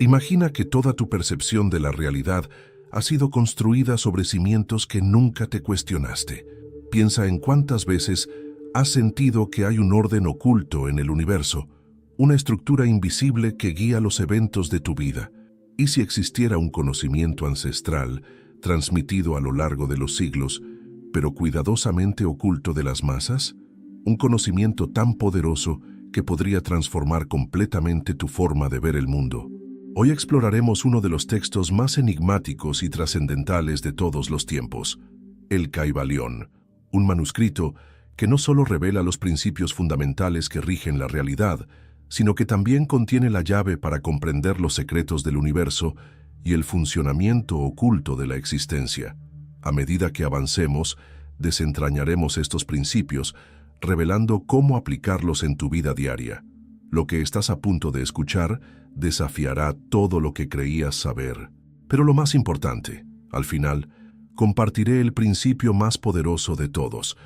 Imagina que toda tu percepción de la realidad ha sido construida sobre cimientos que nunca te cuestionaste. Piensa en cuántas veces has sentido que hay un orden oculto en el universo, una estructura invisible que guía los eventos de tu vida. ¿Y si existiera un conocimiento ancestral, transmitido a lo largo de los siglos, pero cuidadosamente oculto de las masas? Un conocimiento tan poderoso que podría transformar completamente tu forma de ver el mundo. Hoy exploraremos uno de los textos más enigmáticos y trascendentales de todos los tiempos, el Kybalión, un manuscrito que no solo revela los principios fundamentales que rigen la realidad, sino que también contiene la llave para comprender los secretos del universo y el funcionamiento oculto de la existencia. A medida que avancemos, desentrañaremos estos principios, revelando cómo aplicarlos en tu vida diaria. Lo que estás a punto de escuchar desafiará todo lo que creías saber. Pero lo más importante, al final, compartiré el principio más poderoso de todos,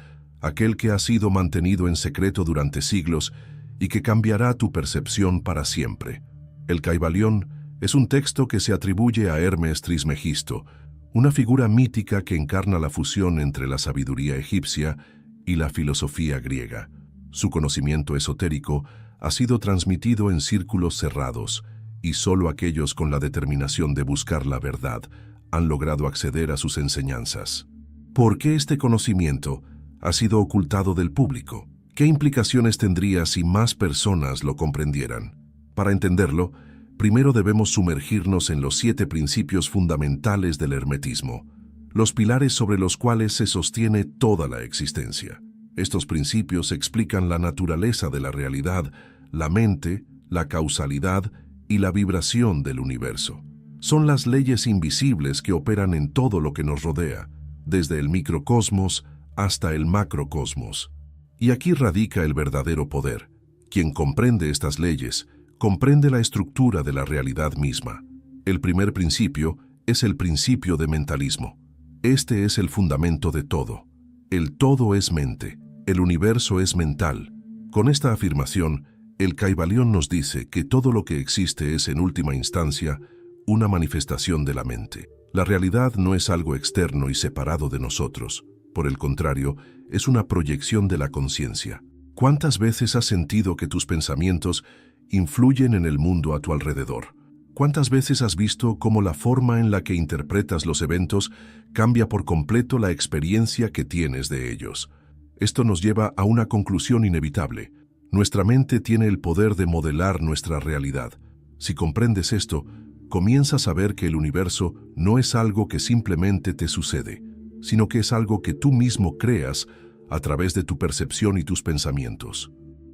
aquel que ha sido mantenido en secreto durante siglos y que cambiará tu percepción para siempre. El Kybalión es un texto que se atribuye a Hermes Trismegisto, una figura mítica que encarna la fusión entre la sabiduría egipcia y la filosofía griega. Su conocimiento esotérico ha sido transmitido en círculos cerrados, y solo aquellos con la determinación de buscar la verdad han logrado acceder a sus enseñanzas. ¿Por qué este conocimiento ha sido ocultado del público? ¿Qué implicaciones tendría si más personas lo comprendieran? Para entenderlo, primero debemos sumergirnos en los 7 principios fundamentales del hermetismo, los pilares sobre los cuales se sostiene toda la existencia. Estos principios explican la naturaleza de la realidad, la mente, la causalidad y la vibración del universo. Son las leyes invisibles que operan en todo lo que nos rodea, desde el microcosmos hasta el macrocosmos. Y aquí radica el verdadero poder. Quien comprende estas leyes, comprende la estructura de la realidad misma. El primer principio es el principio de mentalismo. Este es el fundamento de todo. El todo es mente, el universo es mental. Con esta afirmación, el Kybalión nos dice que todo lo que existe es, en última instancia, una manifestación de la mente. La realidad no es algo externo y separado de nosotros. Por el contrario, es una proyección de la conciencia. ¿Cuántas veces has sentido que tus pensamientos influyen en el mundo a tu alrededor? ¿Cuántas veces has visto cómo la forma en la que interpretas los eventos cambia por completo la experiencia que tienes de ellos? Esto nos lleva a una conclusión inevitable. Nuestra mente tiene el poder de modelar nuestra realidad. Si comprendes esto, comienzas a ver que el universo no es algo que simplemente te sucede, sino que es algo que tú mismo creas a través de tu percepción y tus pensamientos.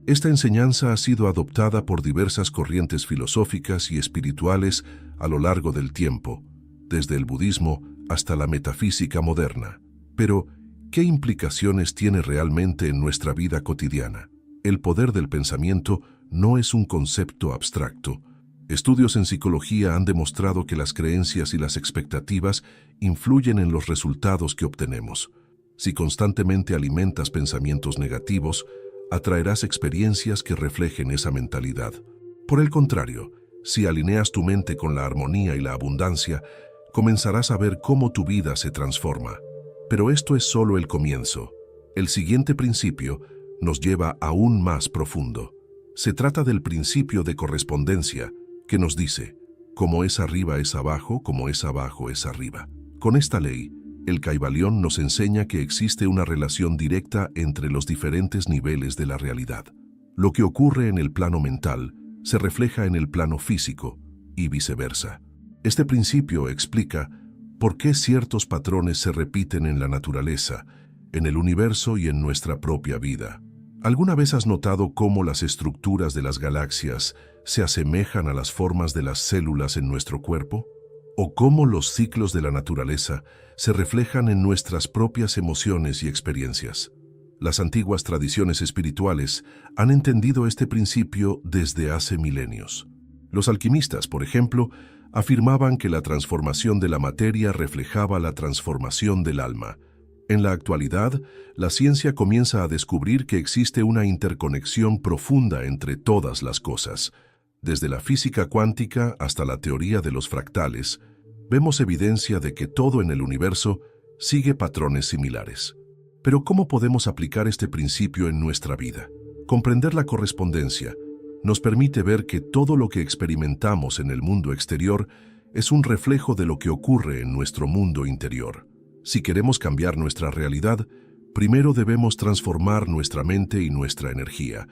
Esta enseñanza ha sido adoptada por diversas corrientes filosóficas y espirituales a lo largo del tiempo, desde el budismo hasta la metafísica moderna. Pero, ¿qué implicaciones tiene realmente en nuestra vida cotidiana? El poder del pensamiento no es un concepto abstracto. Estudios en psicología han demostrado que las creencias y las expectativas influyen en los resultados que obtenemos. Si constantemente alimentas pensamientos negativos, atraerás experiencias que reflejen esa mentalidad. Por el contrario, si alineas tu mente con la armonía y la abundancia, comenzarás a ver cómo tu vida se transforma. Pero esto es solo el comienzo. El siguiente principio nos lleva aún más profundo. Se trata del principio de correspondencia, que nos dice, como es arriba es abajo, como es abajo es arriba. Con esta ley, el Kybalión nos enseña que existe una relación directa entre los diferentes niveles de la realidad. Lo que ocurre en el plano mental se refleja en el plano físico y viceversa. Este principio explica por qué ciertos patrones se repiten en la naturaleza, en el universo y en nuestra propia vida. ¿Alguna vez has notado cómo las estructuras de las galaxias se asemejan a las formas de las células en nuestro cuerpo? ¿O cómo los ciclos de la naturaleza se reflejan en nuestras propias emociones y experiencias? Las antiguas tradiciones espirituales han entendido este principio desde hace milenios. Los alquimistas, por ejemplo, afirmaban que la transformación de la materia reflejaba la transformación del alma. En la actualidad, la ciencia comienza a descubrir que existe una interconexión profunda entre todas las cosas. Desde la física cuántica hasta la teoría de los fractales, vemos evidencia de que todo en el universo sigue patrones similares. Pero ¿cómo podemos aplicar este principio en nuestra vida? Comprender la correspondencia nos permite ver que todo lo que experimentamos en el mundo exterior es un reflejo de lo que ocurre en nuestro mundo interior. Si queremos cambiar nuestra realidad, primero debemos transformar nuestra mente y nuestra energía,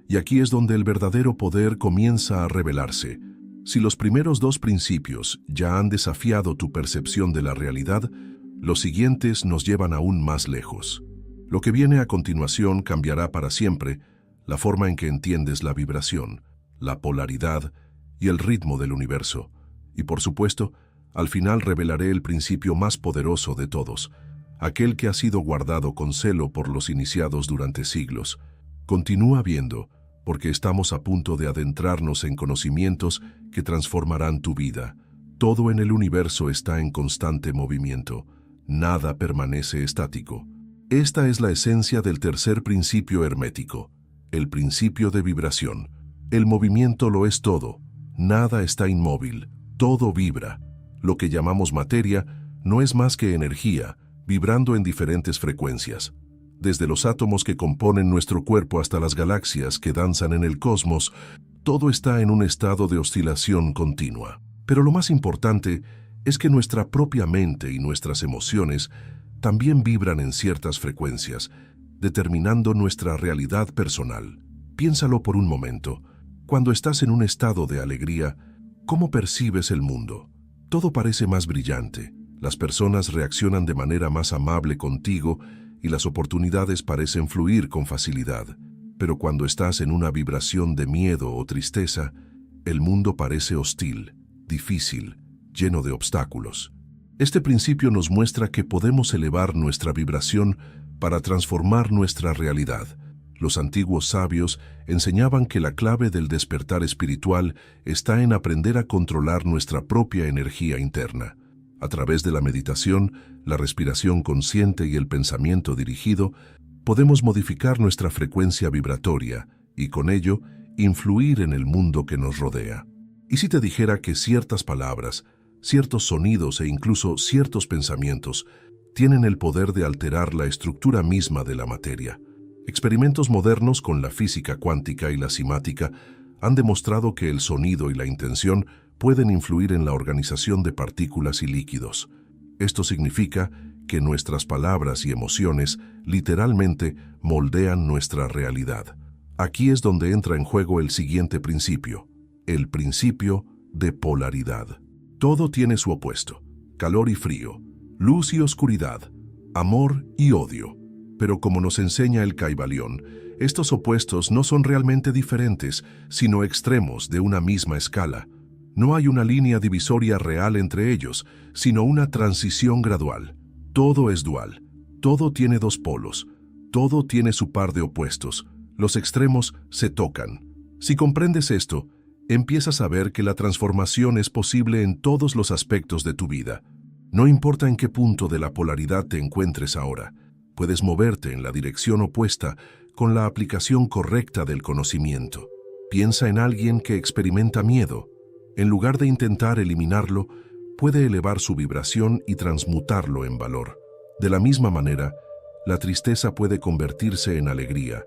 y aquí es donde el verdadero poder comienza a revelarse. Si los primeros dos principios ya han desafiado tu percepción de la realidad, los siguientes nos llevan aún más lejos. Lo que viene a continuación cambiará para siempre la forma en que entiendes la vibración, la polaridad y el ritmo del universo. Y por supuesto, al final revelaré el principio más poderoso de todos, aquel que ha sido guardado con celo por los iniciados durante siglos. Continúa viendo, porque estamos a punto de adentrarnos en conocimientos que transformarán tu vida. Todo en el universo está en constante movimiento. Nada permanece estático. Esta es la esencia del tercer principio hermético, el principio de vibración. El movimiento lo es todo. Nada está inmóvil. Todo vibra. Lo que llamamos materia no es más que energía, vibrando en diferentes frecuencias. Desde los átomos que componen nuestro cuerpo hasta las galaxias que danzan en el cosmos, todo está en un estado de oscilación continua. Pero lo más importante es que nuestra propia mente y nuestras emociones también vibran en ciertas frecuencias, determinando nuestra realidad personal. Piénsalo por un momento. Cuando estás en un estado de alegría, ¿cómo percibes el mundo? Todo parece más brillante, las personas reaccionan de manera más amable contigo y las oportunidades parecen fluir con facilidad. Pero cuando estás en una vibración de miedo o tristeza, el mundo parece hostil, difícil, lleno de obstáculos. Este principio nos muestra que podemos elevar nuestra vibración para transformar nuestra realidad. Los antiguos sabios enseñaban que la clave del despertar espiritual está en aprender a controlar nuestra propia energía interna. A través de la meditación, la respiración consciente y el pensamiento dirigido, podemos modificar nuestra frecuencia vibratoria y, con ello, influir en el mundo que nos rodea. ¿Y si te dijera que ciertas palabras, ciertos sonidos e incluso ciertos pensamientos tienen el poder de alterar la estructura misma de la materia? Experimentos modernos con la física cuántica y la simática han demostrado que el sonido y la intención pueden influir en la organización de partículas y líquidos. Esto significa que nuestras palabras y emociones literalmente moldean nuestra realidad. Aquí es donde entra en juego el siguiente principio, el principio de polaridad. Todo tiene su opuesto, calor y frío, luz y oscuridad, amor y odio. Pero como nos enseña el Caibalión, estos opuestos no son realmente diferentes, sino extremos de una misma escala. No hay una línea divisoria real entre ellos, sino una transición gradual. Todo es dual, todo tiene dos polos, todo tiene su par de opuestos. Los extremos se tocan. Si comprendes esto, empiezas a ver que la transformación es posible en todos los aspectos de tu vida. No importa en qué punto de la polaridad te encuentres ahora, puedes moverte en la dirección opuesta con la aplicación correcta del conocimiento. Piensa en alguien que experimenta miedo. En lugar de intentar eliminarlo, puede elevar su vibración y transmutarlo en valor. De la misma manera, la tristeza puede convertirse en alegría,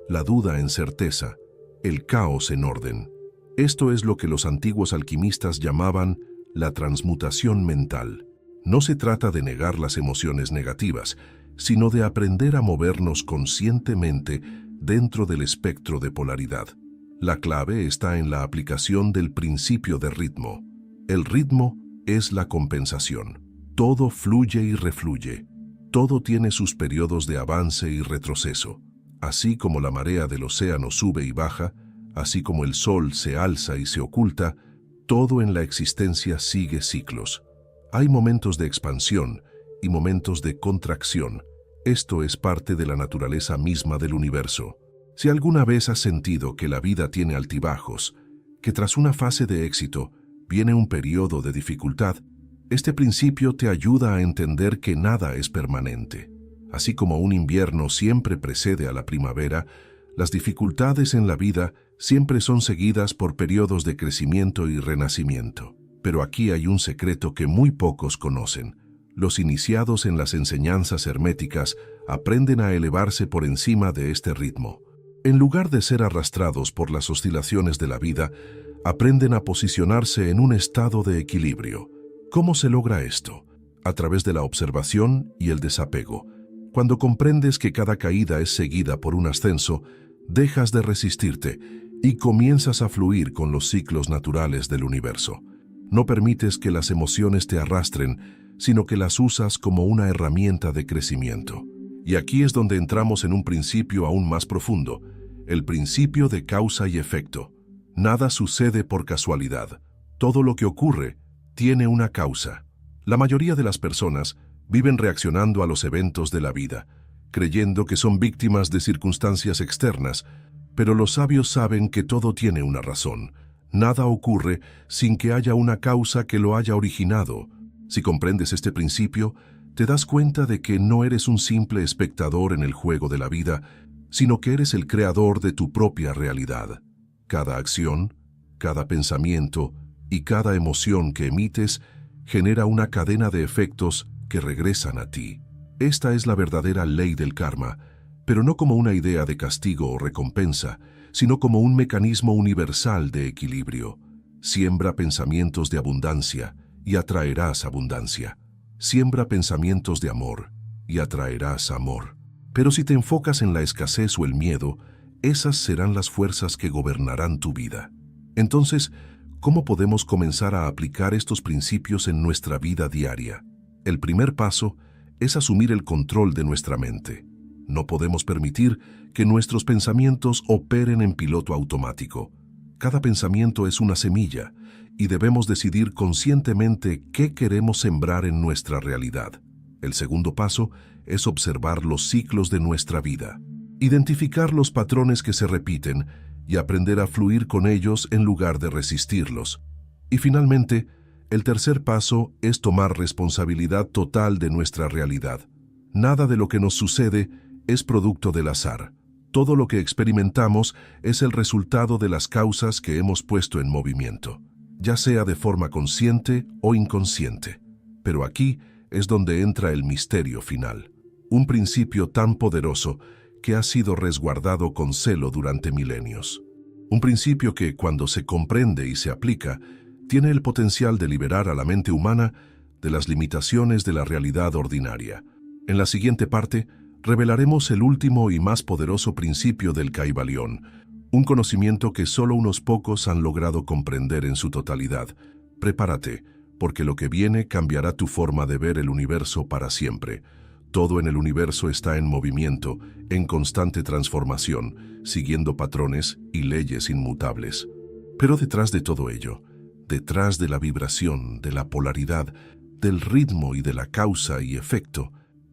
la duda en certeza, el caos en orden. Esto es lo que los antiguos alquimistas llamaban la transmutación mental. No se trata de negar las emociones negativas, sino de aprender a movernos conscientemente dentro del espectro de polaridad. La clave está en la aplicación del principio de ritmo. El ritmo es la compensación. Todo fluye y refluye. Todo tiene sus periodos de avance y retroceso. Así como la marea del océano sube y baja, así como el sol se alza y se oculta, todo en la existencia sigue ciclos. Hay momentos de expansión y momentos de contracción. Esto es parte de la naturaleza misma del universo. Si alguna vez has sentido que la vida tiene altibajos, que tras una fase de éxito viene un periodo de dificultad, este principio te ayuda a entender que nada es permanente. Así como un invierno siempre precede a la primavera, Las dificultades en la vida siempre son seguidas por periodos de crecimiento y renacimiento. Pero aquí hay un secreto que muy pocos conocen. Los iniciados en las enseñanzas herméticas aprenden a elevarse por encima de este ritmo. En lugar de ser arrastrados por las oscilaciones de la vida, aprenden a posicionarse en un estado de equilibrio. ¿Cómo se logra esto? A través de la observación y el desapego. Cuando comprendes que cada caída es seguida por un ascenso, dejas de resistirte y comienzas a fluir con los ciclos naturales del universo. No permites que las emociones te arrastren, sino que las usas como una herramienta de crecimiento. Y aquí es donde entramos en un principio aún más profundo, el principio de causa y efecto. Nada sucede por casualidad. Todo lo que ocurre tiene una causa. La mayoría de las personas viven reaccionando a los eventos de la vida, creyendo que son víctimas de circunstancias externas, pero los sabios saben que todo tiene una razón. Nada ocurre sin que haya una causa que lo haya originado. Si comprendes este principio, te das cuenta de que no eres un simple espectador en el juego de la vida, sino que eres el creador de tu propia realidad. Cada acción, cada pensamiento y cada emoción que emites genera una cadena de efectos que regresan a ti. Esta es la verdadera ley del karma, pero no como una idea de castigo o recompensa, sino como un mecanismo universal de equilibrio. Siembra pensamientos de abundancia y atraerás abundancia. Siembra pensamientos de amor y atraerás amor. Pero si te enfocas en la escasez o el miedo, esas serán las fuerzas que gobernarán tu vida. Entonces, ¿cómo podemos comenzar a aplicar estos principios en nuestra vida diaria? El primer paso es asumir el control de nuestra mente. No podemos permitir que nuestros pensamientos operen en piloto automático. Cada pensamiento es una semilla y debemos decidir conscientemente qué queremos sembrar en nuestra realidad. El segundo paso es observar los ciclos de nuestra vida, identificar los patrones que se repiten y aprender a fluir con ellos en lugar de resistirlos. Y finalmente, el tercer paso es tomar responsabilidad total de nuestra realidad. Nada de lo que nos sucede es producto del azar. Todo lo que experimentamos es el resultado de las causas que hemos puesto en movimiento, ya sea de forma consciente o inconsciente. Pero aquí es donde entra el misterio final, un principio tan poderoso que ha sido resguardado con celo durante milenios. Un principio que, cuando se comprende y se aplica, tiene el potencial de liberar a la mente humana de las limitaciones de la realidad ordinaria. En la siguiente parte, revelaremos el último y más poderoso principio del Kybalión, un conocimiento que solo unos pocos han logrado comprender en su totalidad. Prepárate, porque lo que viene cambiará tu forma de ver el universo para siempre. Todo en el universo está en movimiento, en constante transformación, siguiendo patrones y leyes inmutables. Pero detrás de todo ello, detrás de la vibración, de la polaridad, del ritmo y de la causa y efecto,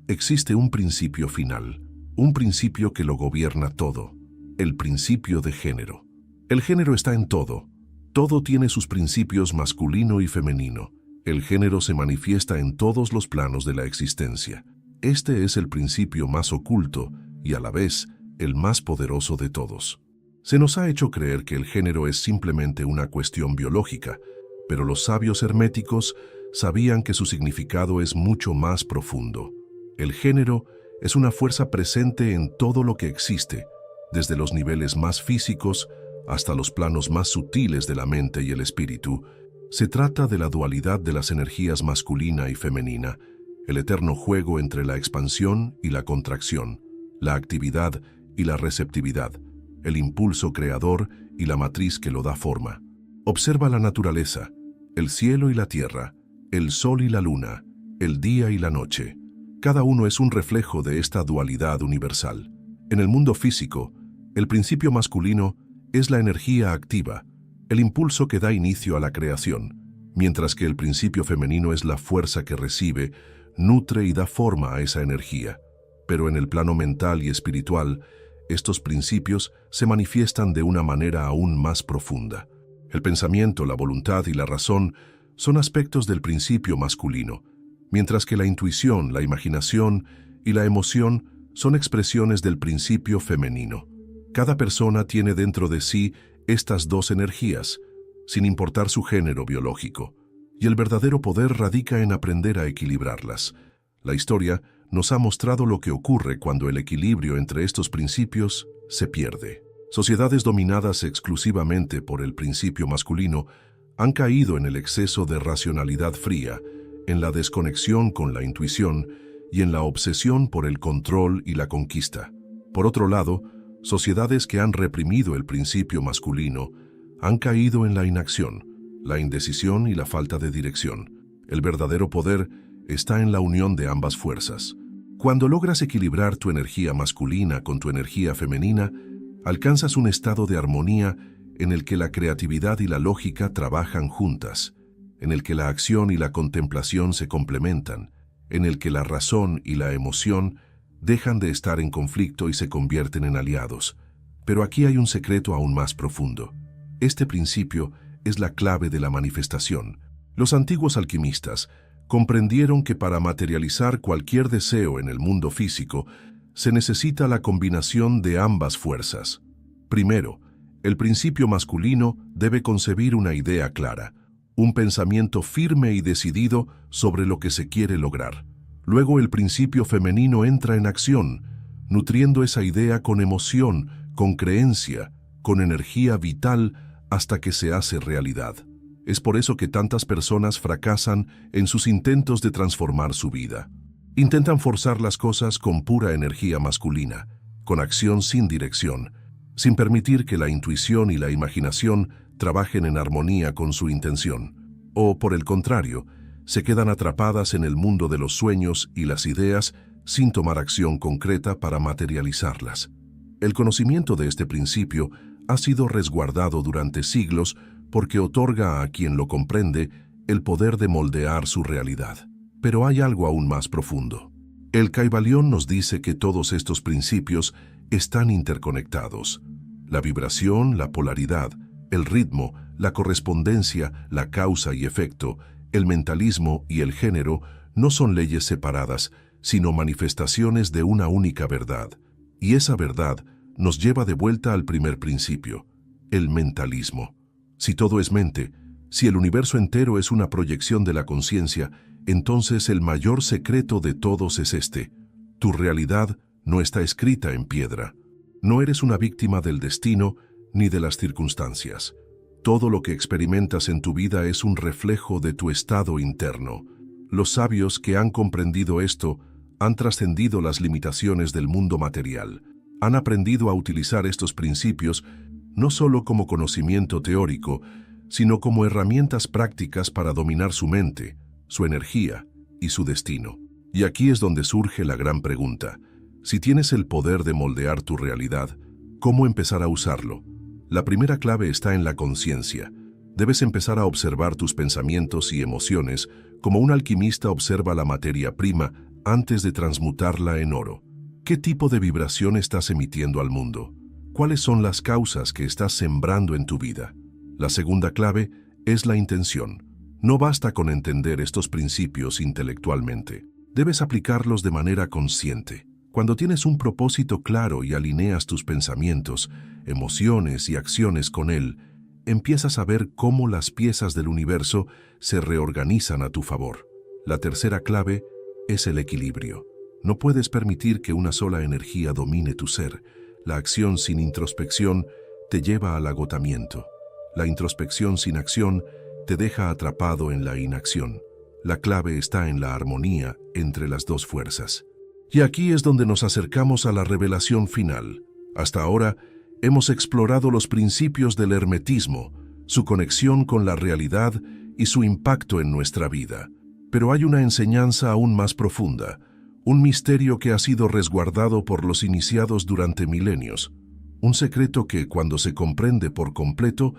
existe un principio final, un principio que lo gobierna todo, el principio de género. El género está en todo. Todo tiene sus principios masculino y femenino. El género se manifiesta en todos los planos de la existencia. Este es el principio más oculto y a la vez el más poderoso de todos. Se nos ha hecho creer que el género es simplemente una cuestión biológica, pero los sabios herméticos sabían que su significado es mucho más profundo. El género es una fuerza presente en todo lo que existe, desde los niveles más físicos hasta los planos más sutiles de la mente y el espíritu. Se trata de la dualidad de las energías masculina y femenina, el eterno juego entre la expansión y la contracción, la actividad y la receptividad, el impulso creador y la matriz que lo da forma. Observa la naturaleza, el cielo y la tierra, el sol y la luna, el día y la noche. Cada uno es un reflejo de esta dualidad universal. En el mundo físico, el principio masculino es la energía activa, el impulso que da inicio a la creación, mientras que el principio femenino es la fuerza que recibe, nutre y da forma a esa energía. Pero en el plano mental y espiritual, estos principios se manifiestan de una manera aún más profunda. El pensamiento, la voluntad y la razón son aspectos del principio masculino, mientras que la intuición, la imaginación y la emoción son expresiones del principio femenino. Cada persona tiene dentro de sí estas dos energías, sin importar su género biológico, y el verdadero poder radica en aprender a equilibrarlas. La historia nos ha mostrado lo que ocurre cuando el equilibrio entre estos principios se pierde. Sociedades dominadas exclusivamente por el principio masculino han caído en el exceso de racionalidad fría, en la desconexión con la intuición y en la obsesión por el control y la conquista. Por otro lado, sociedades que han reprimido el principio masculino han caído en la inacción, la indecisión y la falta de dirección. El verdadero poder está en la unión de ambas fuerzas. Cuando logras equilibrar tu energía masculina con tu energía femenina, alcanzas un estado de armonía en el que la creatividad y la lógica trabajan juntas, en el que la acción y la contemplación se complementan, en el que la razón y la emoción dejan de estar en conflicto y se convierten en aliados. Pero aquí hay un secreto aún más profundo. Este principio es la clave de la manifestación. Los antiguos alquimistas comprendieron que para materializar cualquier deseo en el mundo físico se necesita la combinación de ambas fuerzas. Primero, el principio masculino debe concebir una idea clara, un pensamiento firme y decidido sobre lo que se quiere lograr. Luego el principio femenino entra en acción, nutriendo esa idea con emoción, con creencia, con energía vital hasta que se hace realidad. Es por eso que tantas personas fracasan en sus intentos de transformar su vida. Intentan forzar las cosas con pura energía masculina, con acción sin dirección, sin permitir que la intuición y la imaginación trabajen en armonía con su intención. O, por el contrario, se quedan atrapadas en el mundo de los sueños y las ideas sin tomar acción concreta para materializarlas. El conocimiento de este principio ha sido resguardado durante siglos porque otorga a quien lo comprende el poder de moldear su realidad. Pero hay algo aún más profundo. El Kybalión nos dice que todos estos principios están interconectados. La vibración, la polaridad, el ritmo, la correspondencia, la causa y efecto, el mentalismo y el género no son leyes separadas, sino manifestaciones de una única verdad. Y esa verdad nos lleva de vuelta al primer principio, el mentalismo. Si todo es mente, si el universo entero es una proyección de la conciencia, entonces el mayor secreto de todos es este: tu realidad no está escrita en piedra. No eres una víctima del destino ni de las circunstancias. Todo lo que experimentas en tu vida es un reflejo de tu estado interno. Los sabios que han comprendido esto han trascendido las limitaciones del mundo material. Han aprendido a utilizar estos principios no solo como conocimiento teórico, sino como herramientas prácticas para dominar su mente, su energía y su destino. Y aquí es donde surge la gran pregunta. Si tienes el poder de moldear tu realidad, ¿cómo empezar a usarlo? La primera clave está en la conciencia. Debes empezar a observar tus pensamientos y emociones como un alquimista observa la materia prima antes de transmutarla en oro. ¿Qué tipo de vibración estás emitiendo al mundo? ¿Cuáles son las causas que estás sembrando en tu vida? La segunda clave es la intención. No basta con entender estos principios intelectualmente. Debes aplicarlos de manera consciente. Cuando tienes un propósito claro y alineas tus pensamientos, emociones y acciones con él, empiezas a ver cómo las piezas del universo se reorganizan a tu favor. La tercera clave es el equilibrio. No puedes permitir que una sola energía domine tu ser. La acción sin introspección te lleva al agotamiento. La introspección sin acción te deja atrapado en la inacción. La clave está en la armonía entre las dos fuerzas. Y aquí es donde nos acercamos a la revelación final. Hasta ahora, hemos explorado los principios del hermetismo, su conexión con la realidad y su impacto en nuestra vida. Pero hay una enseñanza aún más profunda, un misterio que ha sido resguardado por los iniciados durante milenios, un secreto que, cuando se comprende por completo,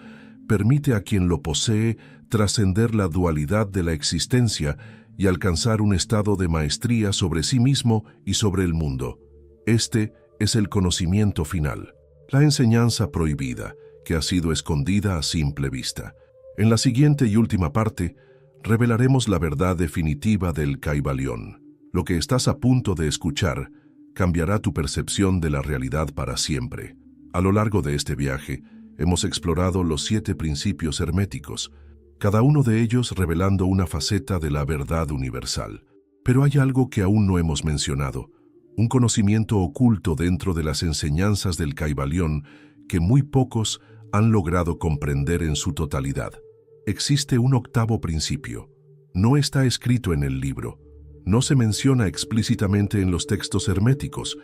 permite a quien lo posee trascender la dualidad de la existencia y alcanzar un estado de maestría sobre sí mismo y sobre el mundo. Este es el conocimiento final, la enseñanza prohibida, que ha sido escondida a simple vista. En la siguiente y última parte, revelaremos la verdad definitiva del Kybalión. Lo que estás a punto de escuchar cambiará tu percepción de la realidad para siempre. A lo largo de este viaje, hemos explorado los 7 principios herméticos, cada uno de ellos revelando una faceta de la verdad universal. Pero hay algo que aún no hemos mencionado, un conocimiento oculto dentro de las enseñanzas del Kybalión que muy pocos han logrado comprender en su totalidad. Existe un 8º principio. No está escrito en el libro, no se menciona explícitamente en los textos herméticos,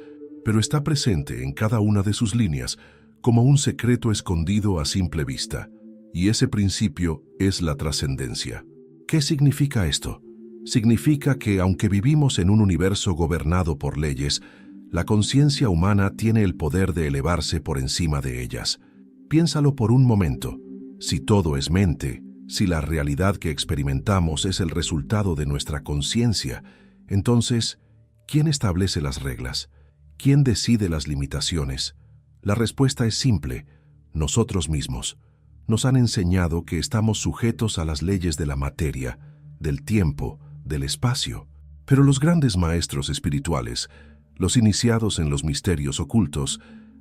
pero está presente en cada una de sus líneas como un secreto escondido a simple vista. Y ese principio es la trascendencia. ¿Qué significa esto? Significa que aunque vivimos en un universo gobernado por leyes, la conciencia humana tiene el poder de elevarse por encima de ellas. Piénsalo por un momento. Si todo es mente, si la realidad que experimentamos es el resultado de nuestra conciencia, entonces, ¿quién establece las reglas? ¿Quién decide las limitaciones? La respuesta es simple: nosotros mismos. Nos han enseñado que estamos sujetos a las leyes de la materia, del tiempo, del espacio. Pero los grandes maestros espirituales, los iniciados en los misterios ocultos,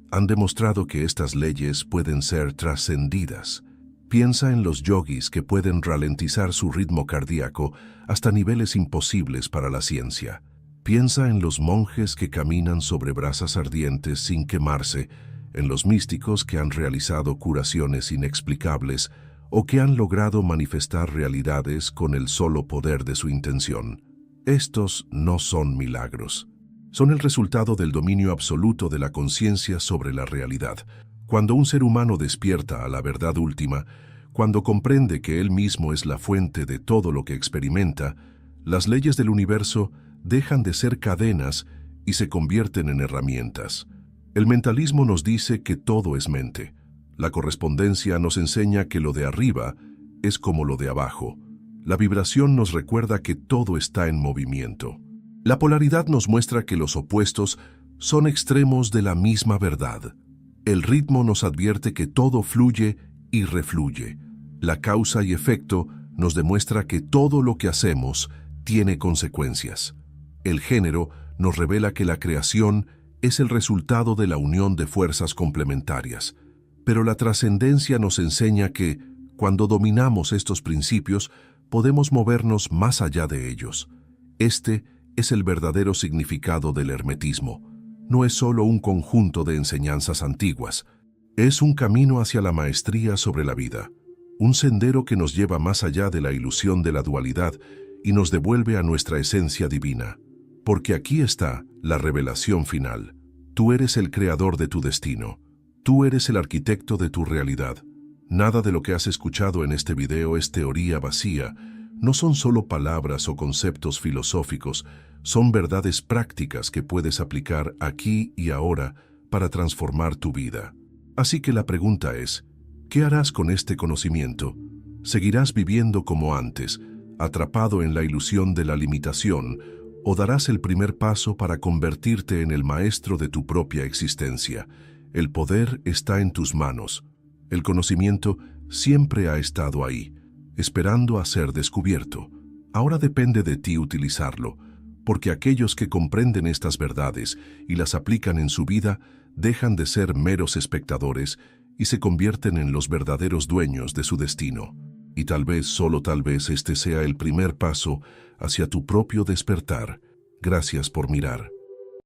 han demostrado que estas leyes pueden ser trascendidas. Piensa en los yogis que pueden ralentizar su ritmo cardíaco hasta niveles imposibles para la ciencia. Piensa en los monjes que caminan sobre brasas ardientes sin quemarse, en los místicos que han realizado curaciones inexplicables o que han logrado manifestar realidades con el solo poder de su intención. Estos no son milagros. Son el resultado del dominio absoluto de la conciencia sobre la realidad. Cuando un ser humano despierta a la verdad última, cuando comprende que él mismo es la fuente de todo lo que experimenta, las leyes del universo dejan de ser cadenas y se convierten en herramientas. El mentalismo nos dice que todo es mente. La correspondencia nos enseña que lo de arriba es como lo de abajo. La vibración nos recuerda que todo está en movimiento. La polaridad nos muestra que los opuestos son extremos de la misma verdad. El ritmo nos advierte que todo fluye y refluye. La causa y efecto nos demuestra que todo lo que hacemos tiene consecuencias. El género nos revela que la creación es el resultado de la unión de fuerzas complementarias. Pero la trascendencia nos enseña que, cuando dominamos estos principios, podemos movernos más allá de ellos. Este es el verdadero significado del hermetismo. No es solo un conjunto de enseñanzas antiguas. Es un camino hacia la maestría sobre la vida. Un sendero que nos lleva más allá de la ilusión de la dualidad y nos devuelve a nuestra esencia divina. Porque aquí está la revelación final. Tú eres el creador de tu destino. Tú eres el arquitecto de tu realidad. Nada de lo que has escuchado en este video es teoría vacía. No son solo palabras o conceptos filosóficos, son verdades prácticas que puedes aplicar aquí y ahora para transformar tu vida. Así que la pregunta es, ¿qué harás con este conocimiento? ¿Seguirás viviendo como antes, atrapado en la ilusión de la limitación, o darás el primer paso para convertirte en el maestro de tu propia existencia? El poder está en tus manos. El conocimiento siempre ha estado ahí, esperando a ser descubierto. Ahora depende de ti utilizarlo, porque aquellos que comprenden estas verdades y las aplican en su vida dejan de ser meros espectadores y se convierten en los verdaderos dueños de su destino. Y tal vez, solo tal vez, este sea el primer paso hacia tu propio despertar. Gracias por mirar.